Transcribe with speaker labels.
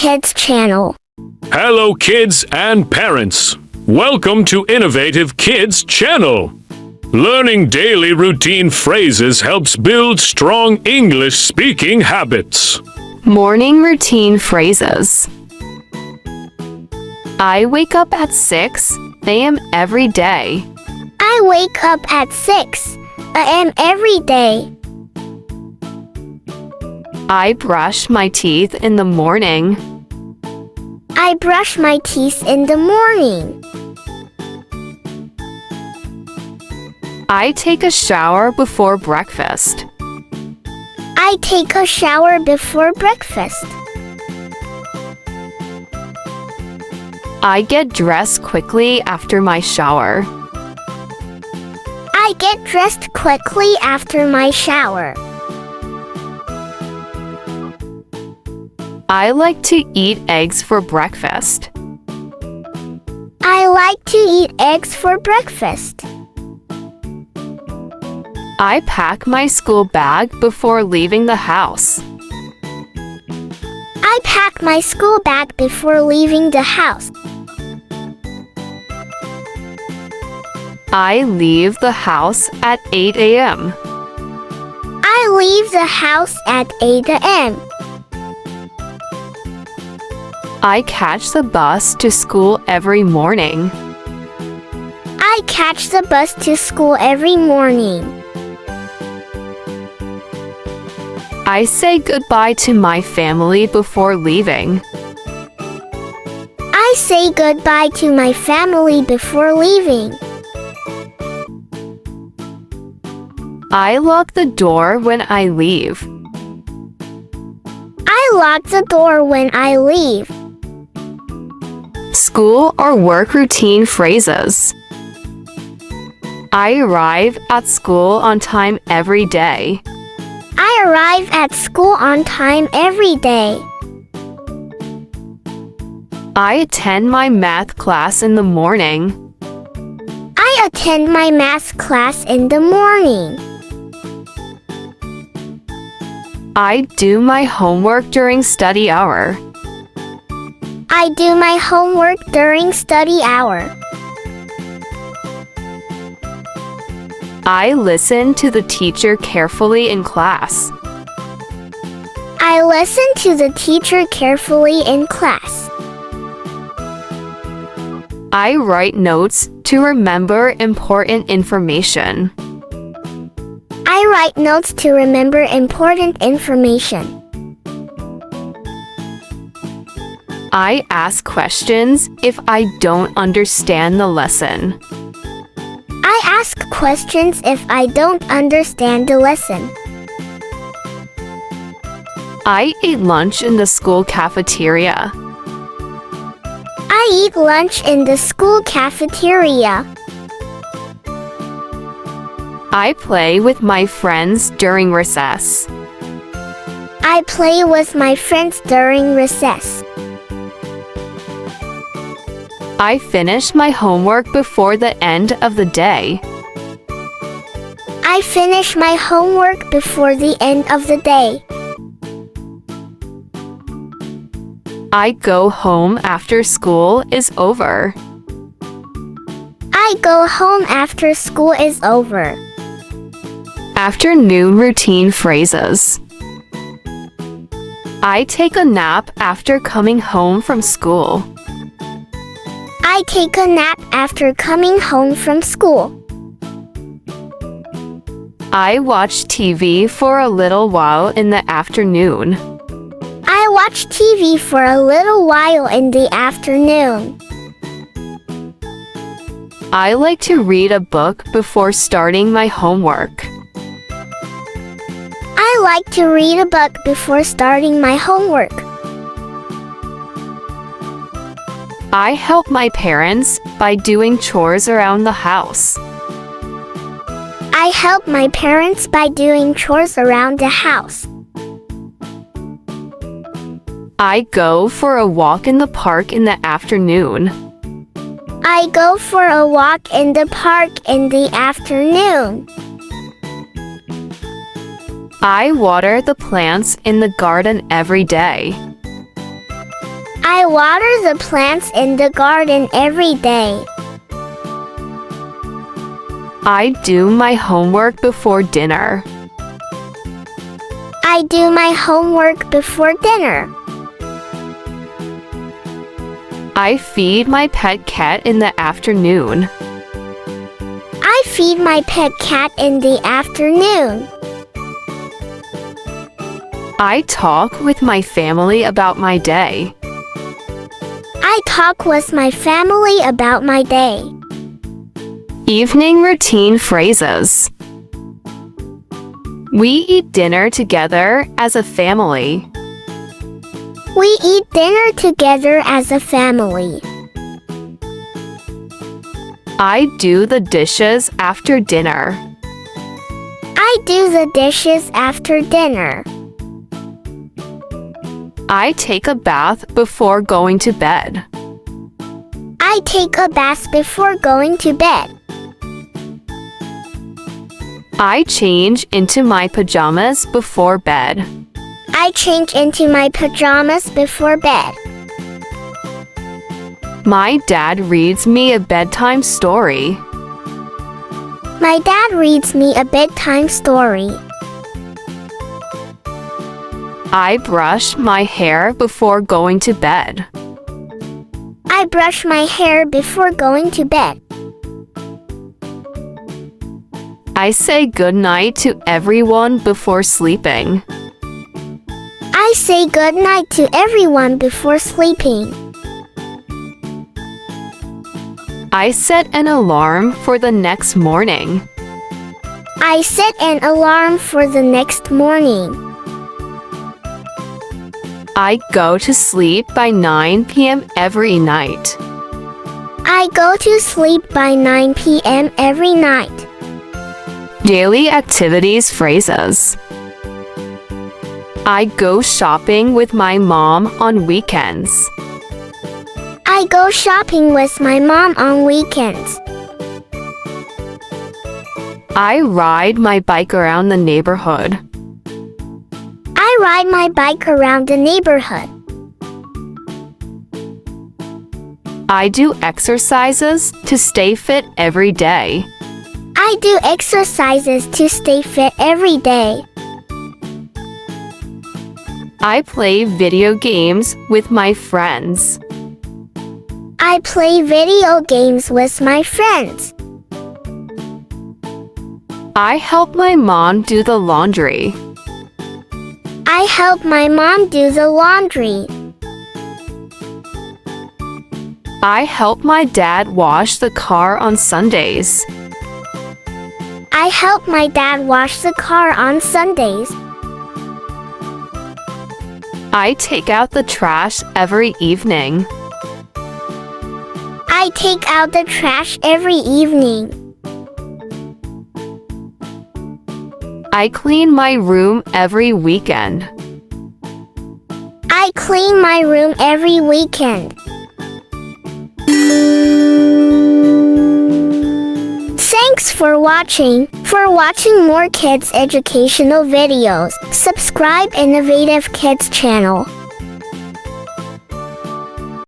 Speaker 1: Kids channel.
Speaker 2: Hello kids and parents. Welcome to Innovative Kids channel. Learning daily routine phrases helps build strong English speaking habits.
Speaker 3: Morning routine phrases. I wake up at 6 a.m. every day.
Speaker 1: I wake up at 6 a.m. every day.
Speaker 3: I brush my teeth in the morning.
Speaker 1: I brush my teeth in the morning.
Speaker 3: I take a shower before breakfast.
Speaker 1: I take a shower before breakfast.
Speaker 3: I get dressed quickly after my shower.
Speaker 1: I get dressed quickly after my shower.
Speaker 3: I like to eat eggs for breakfast.
Speaker 1: I like to eat eggs for breakfast.
Speaker 3: I pack my school bag before leaving the house.
Speaker 1: I pack my school bag before leaving the house.
Speaker 3: I leave the house at 8 a.m.
Speaker 1: I leave the house at 8 a.m.
Speaker 3: I catch the bus to school every morning.
Speaker 1: I catch the bus to school every morning.
Speaker 3: I say goodbye to my family before leaving.
Speaker 1: I say goodbye to my family before leaving.
Speaker 3: I lock the door when I leave.
Speaker 1: I lock the door when I leave.
Speaker 3: School or work routine phrases. I arrive at school on time every day.
Speaker 1: I arrive at school on time every day.
Speaker 3: I attend my math class in the morning.
Speaker 1: I attend my math class in the morning.
Speaker 3: I do my homework during study hour.
Speaker 1: I do my homework during study hour.
Speaker 3: I listen to the teacher carefully in class.
Speaker 1: I listen to the teacher carefully in class.
Speaker 3: I write notes to remember important information.
Speaker 1: I write notes to remember important information.
Speaker 3: I ask questions if I don't understand the lesson.
Speaker 1: I ask questions if I don't understand the lesson.
Speaker 3: I eat lunch in the school cafeteria.
Speaker 1: I eat lunch in the school cafeteria.
Speaker 3: I play with my friends during recess.
Speaker 1: I play with my friends during recess.
Speaker 3: I finish my homework before the end of the day.
Speaker 1: I finish my homework before the end of the day.
Speaker 3: I go home after school is over.
Speaker 1: I go home after school is over.
Speaker 3: Afternoon routine phrases. I take a nap after coming home from school.
Speaker 1: I take a nap after coming home from school.
Speaker 3: I watch TV for a little while in the afternoon.
Speaker 1: I watch TV for a little while in the afternoon.
Speaker 3: I like to read a book before starting my homework.
Speaker 1: I like to read a book before starting my homework.
Speaker 3: I help my parents by doing chores around the house.
Speaker 1: I help my parents by doing chores around the house.
Speaker 3: I go for a walk in the park in the afternoon.
Speaker 1: I go for a walk in the park in the afternoon.
Speaker 3: I water the plants in the garden every day.
Speaker 1: I water the plants in the garden every day.
Speaker 3: I do my homework before dinner.
Speaker 1: I do my homework before dinner.
Speaker 3: I feed my pet cat in the afternoon.
Speaker 1: I feed my pet cat in the afternoon.
Speaker 3: I talk with my family about my day.
Speaker 1: I talk with my family about my day.
Speaker 3: Evening routine phrases. We eat dinner together as a family.
Speaker 1: We eat dinner together as a family.
Speaker 3: I do the dishes after dinner.
Speaker 1: I do the dishes after dinner.
Speaker 3: I take a bath before going to bed.
Speaker 1: I take a bath before going to bed.
Speaker 3: I change into my pajamas before bed.
Speaker 1: I change into my pajamas before bed.
Speaker 3: My dad reads me a bedtime story.
Speaker 1: My dad reads me a bedtime story.
Speaker 3: I brush my hair before going to bed.
Speaker 1: I brush my hair before going to bed.
Speaker 3: I say goodnight to everyone before sleeping.
Speaker 1: I say goodnight to everyone before sleeping.
Speaker 3: I set an alarm for the next morning.
Speaker 1: I set an alarm for the next morning.
Speaker 3: I go to sleep by 9 p.m. every night.
Speaker 1: I go to sleep by 9 p.m. every night.
Speaker 3: Daily activities phrases. I go shopping with my mom on weekends.
Speaker 1: I go shopping with my mom on weekends.
Speaker 3: I ride my bike around the neighborhood.
Speaker 1: I ride my bike around the neighborhood.
Speaker 3: I do exercises to stay fit every day.
Speaker 1: I do exercises to stay fit every day.
Speaker 3: I play video games with my friends.
Speaker 1: I play video games with my friends.
Speaker 3: I help my mom do the laundry.
Speaker 1: I help my mom do the laundry.
Speaker 3: I help my dad wash the car on Sundays.
Speaker 1: I help my dad wash the car on Sundays.
Speaker 3: I take out the trash every evening.
Speaker 1: I take out the trash every evening.
Speaker 3: I clean my room every weekend.
Speaker 1: I clean my room every weekend. Thanks for watching. For watching more kids educational videos, subscribe Innovative Kids channel.